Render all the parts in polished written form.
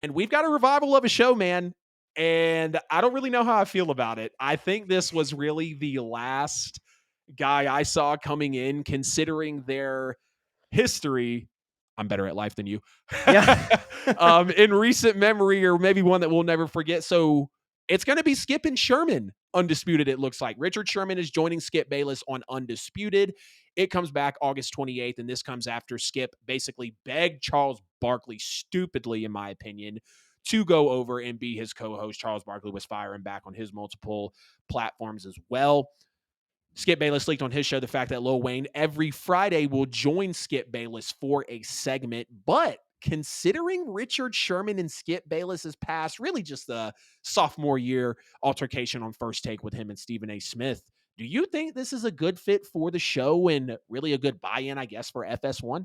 And we've got a revival of a show, man. And I don't really know how I feel about it. I think this was really the last guy I saw coming in, considering their history. I'm better at life than you. Yeah. In recent memory, or maybe one that we'll never forget. So it's going to be Skip and Sherman Undisputed, it looks like. Richard Sherman is joining Skip Bayless on Undisputed. It comes back August 28th, and this comes after Skip basically begged Charles Barkley, stupidly, in my opinion, to go over and be his co-host. Charles Barkley was firing back on his multiple platforms as well. Skip Bayless leaked on his show the fact that Lil Wayne every Friday will join Skip Bayless for a segment. But considering Richard Sherman and Skip Bayless's past, really just the sophomore year altercation on First Take with him and Stephen A. Smith, do you think this is a good fit for the show and really a good buy-in, I guess, for FS1?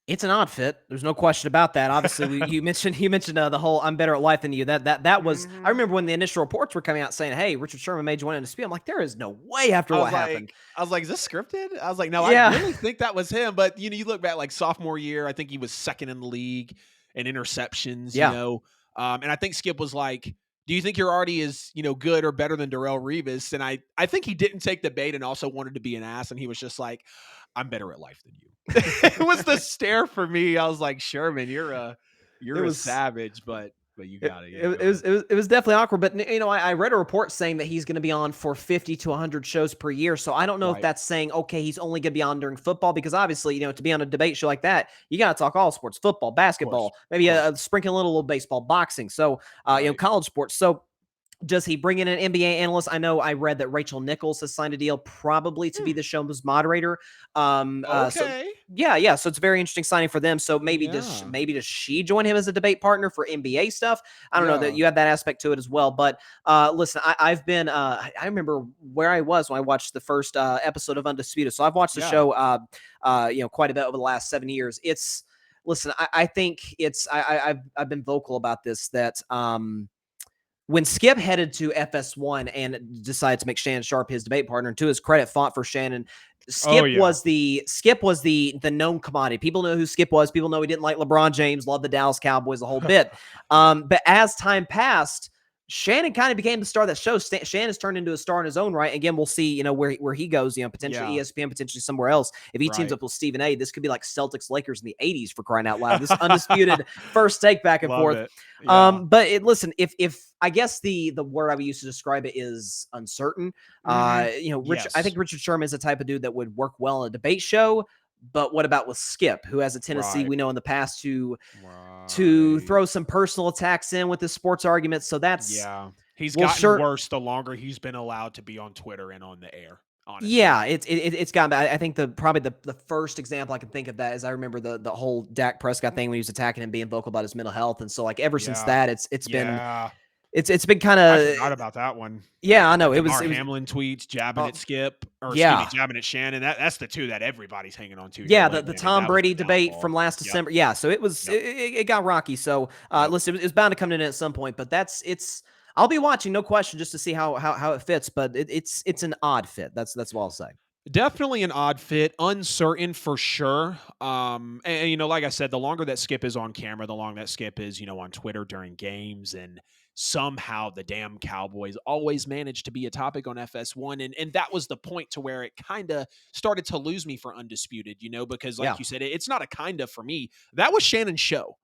It's an odd fit. There's no question about that. Obviously, you mentioned the whole "I'm better at life than you." That was. I Mhm. remember when the initial reports were coming out saying, "Hey, Richard Sherman made you want to dispute." I'm like, there is no way after I what was happened. like I was like, "Is this scripted?" I was like, "No, I Yeah, really think that was him." But, you look back, like, sophomore year, I think he was 2nd in the league in interceptions, yeah. and I think Skip was like, "Do you think you're already as, good or better than Darrelle Revis?" And I think he didn't take the bait and also wanted to be an ass, and he was just like, "I'm better at life than you." It was the stare for me. I was like, "Sherman, It you're a was. savage, but you It, got it. it, Yeah, it go ahead." was it was it was definitely awkward, but I read a report saying that he's going to be on for 50 to 100 shows per year. So I don't know if Right. that's saying okay, he's only going to be on during football because obviously to be on a debate show like that, you got to talk all sports, football, Of course. basketball, Of maybe course. a sprinkle a little baseball, boxing. So Right. college sports. So does he bring in an NBA analyst? I know I read that Rachel Nichols has signed a deal probably to be Hmm. the show's moderator. So Okay. yeah, so it's a very interesting signing for them. So Yeah. maybe does she join him as a debate partner for NBA stuff? I don't know that Yeah. you have that aspect to it as well. But listen, I've been I remember where I was when I watched the first episode of Undisputed. So I've watched the Yeah. show quite a bit over the last 7 years. It's listen, I think it's I've been vocal about this that when Skip headed to FS1 and decided to make Shannon Sharp his debate partner, and to his credit, fought for Shannon. Oh, Skip yeah. was the known commodity. People know who Skip was. People know he didn't like LeBron James, loved the Dallas Cowboys, the whole bit. But as time passed, Shannon kind of became the star of that show. Shannon has turned into a star in his own right. Again, we'll see, where he goes, potentially Yeah. ESPN, potentially somewhere else. If he teams Right. up with Stephen A, this could be like Celtics Lakers in the 80s for crying out loud. This undisputed first take back and Love forth. it. Yeah. But listen, if I guess the word I would use to describe it is uncertain. Mhm. I Yes. think Richard Sherman is the type of dude that would work well in a debate show. But what about with Skip, who has a tendency Right. we know in the past to Right. throw some personal attacks in with his sports arguments? So that's Yeah. He's well, gotten sure. worse the longer he's been allowed to be on Twitter and on the air, honestly. Yeah, it's gotten bad. I think probably the first example I can think of that is I remember the whole Dak Prescott thing when he was attacking him being vocal about his mental health, and so like ever since Yeah. that, it's been Yeah. it's been kind I of forgot about that one. yeah, I The know Damar it was Hamlin tweets, jabbing uh, at Skip, or excuse me, yeah. jabbing at Shannon. That's the two that everybody's hanging on to here Yeah, the lately. I mean, Tom that was Brady the debate from downfall. last Yep. December. Yeah, so Yep. it got rocky. So Yep. listen, it was bound to come in at some point, but it's I'll be watching, no question, just to see how it fits. But it's an odd fit. That's what I'll say. Definitely an odd fit, uncertain for sure. Like I said, the longer that Skip is on camera, the longer that Skip is, on Twitter during games, and somehow the damn Cowboys always manage to be a topic on FS1, and that was the point to where it kind of started to lose me for Undisputed, because like Yeah. you said, it's not a kind of for me. That was Shannon's show.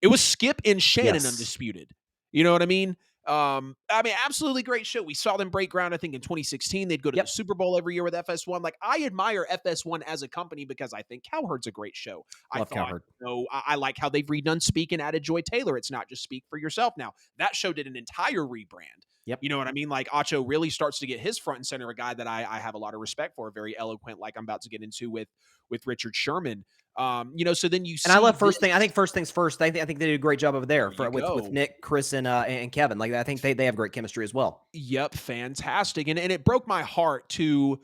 It was Skip and Shannon Yes. Undisputed. You know what I mean? Absolutely great show. We saw them break ground, I think, in 2016. They'd go to the Yep. Super Bowl every year with FS1. Like, I admire FS1 as a company because I think Cowherd's a great show. I Love thought, Cowherd. I like how they've redone Speak and added Joy Taylor. It's not just Speak for Yourself now. That show did an entire rebrand. Yep. You know what I mean? Like, Acho really starts to get his front and center, a guy that I have a lot of respect for, very eloquent, like I'm about to get into with Richard Sherman. So then you And I see love first this. thing. I think first things first. I think they did a great job over there There you with go. Nick, Chris, and Kevin. Like I think they have great chemistry as well. Yep, fantastic. And it broke my heart to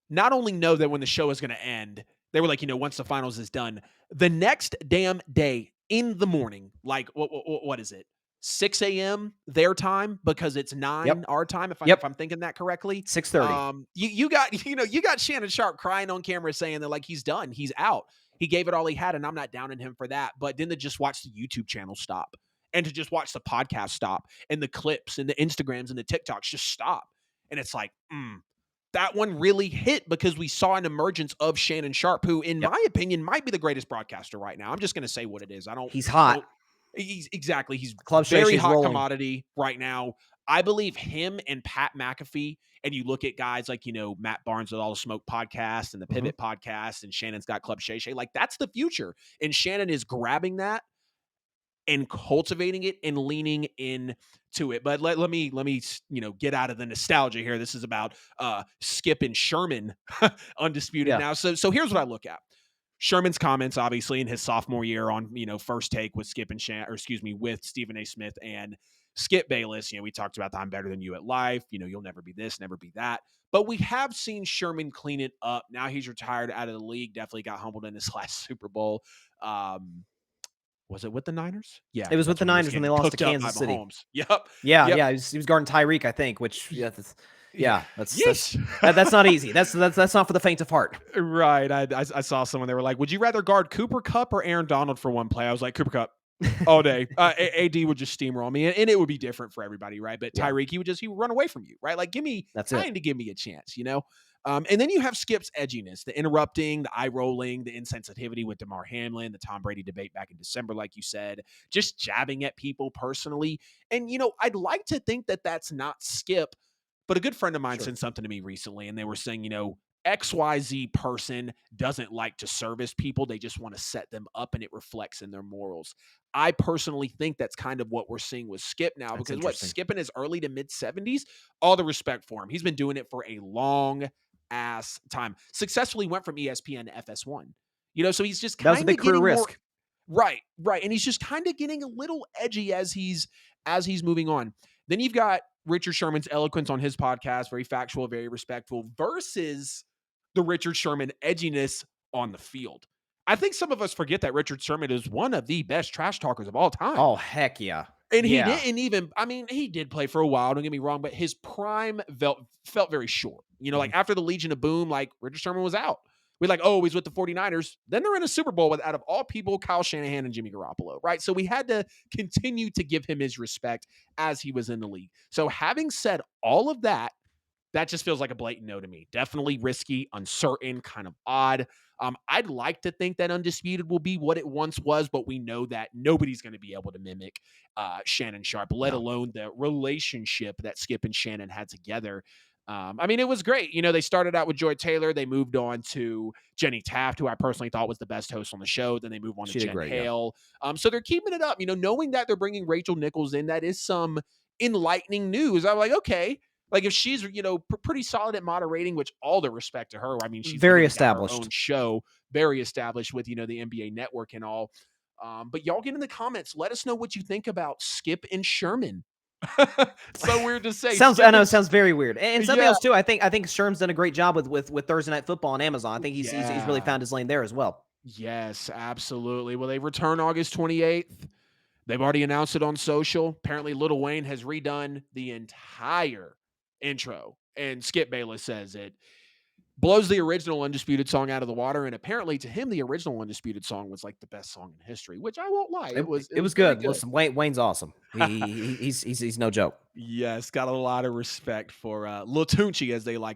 not only know that when the show is going to end, they were like, once the finals is done, the next damn day in the morning, like what is it? 6 a.m. their time because it's 9 Yep. our time, if Yep. I'm thinking that correctly. 6:30. You got you got Shannon Sharp crying on camera saying that like he's done, he's out. He gave it all he had, and I'm not downing him for that. But then to just watch the YouTube channel stop. and to just watch the podcast stop and the clips and the Instagrams and the TikToks just stop. And it's like, that one really hit because we saw an emergence of Shannon Sharp, who, in Yep. my opinion, might be the greatest broadcaster right now. I'm just going to say what it is. He's hot. He's exactly. He's Club Shay very Shay's hot rolling. commodity right now. I believe him and Pat McAfee, and you look at guys like, Matt Barnes with All the Smoke podcast and the Pivot podcast, and Shannon's got Club Shay Shay. Like, that's the future. And Shannon is grabbing that and cultivating it and leaning into it. But let me get out of the nostalgia here. This is about Skip and Sherman Undisputed Yeah. now. So here's what I look at. Sherman's comments, obviously, in his sophomore year on, First Take with with Stephen A. Smith and Skip Bayless. We talked about the I'm better than you at life. You'll never be this, never be that. But we have seen Sherman clean it up. Now he's retired out of the league. Definitely got humbled in his last Super Bowl. Was it with the Niners? Yeah, It because was with that's the when he was Niners when they getting lost to cooked up by Kansas City. Mahomes. Yep. Yeah, Yep. yeah. He was guarding Tyreek, I think. Which that's Yeesh. that's not easy. That's not for the faint of heart. Right. I saw someone, they were like, would you rather guard Cooper Kupp or Aaron Donald for one play? I was like, Cooper Kupp all day. AD would just steamroll me, and it would be different for everybody, right? But Yeah. Tyreek, he would run away from you, right? Like, That's trying it. to give me a chance, And then you have Skip's edginess, the interrupting, the eye rolling, the insensitivity with DeMar Hamlin, the Tom Brady debate back in December, like you said, just jabbing at people personally. And, I'd like to think that that's not Skip, but a good friend of mine sent something to me recently, and they were saying, XYZ person doesn't like to service people. They just want to set them up, and it reflects in their morals. I personally think that's kind of what we're seeing with Skip now, That's because interesting. Skip in his early to mid 70s, all the respect for him. He's been doing it for a long ass time. Successfully went from ESPN to FS1. So he's just That was a kind of big career getting more risk. right, and he's just kind of getting a little edgy as he's moving on. Then you've got Richard Sherman's eloquence on his podcast, very factual, very respectful, versus the Richard Sherman edginess on the field. I think some of us forget that Richard Sherman is one of the best trash talkers of all time. Oh, heck yeah. And he Yeah. didn't even, he did play for a while, don't get me wrong, but his prime felt very short. Like after the Legion of Boom, like Richard Sherman was out. We're like, oh, he's with the 49ers. Then they're in a Super Bowl with, out of all people, Kyle Shanahan and Jimmy Garoppolo, right? So we had to continue to give him his respect as he was in the league. So having said all of that, that just feels like a blatant no to me. Definitely risky, uncertain, kind of odd. I'd like to think that Undisputed will be what it once was, but we know that nobody's going to be able to mimic Shannon Sharp, let alone the relationship that Skip and Shannon had together. It was great. They started out with Joy Taylor. They moved on to Jenny Taft, who I personally thought was the best host on the show. Then they move on to Jen Great, yeah. Hale. So they're keeping it up. Knowing that they're bringing Rachel Nichols in, that is some enlightening news. I'm like, okay. Like if she's, pretty solid at moderating, which all the respect to her. She's very got established. her own show, very established with, the NBA Network and all. But y'all get in the comments. Let us know what you think about Skip and Sherman. So weird to say. It sounds very weird. And something Yeah. else too. I think Sherm's done a great job with Thursday Night Football on Amazon. I think he's really found his lane there as well. Yes, absolutely. Well, they return August 28th. They've already announced it on social. Apparently, Lil Wayne has redone the entire intro, and Skip Bayless says it blows the original Undisputed song out of the water. And apparently, to him, the original Undisputed song was like the best song in history, which I won't lie. It was good. Listen, Wayne's awesome. He's no joke. Yes, got a lot of respect for Lil Tunechi, as they like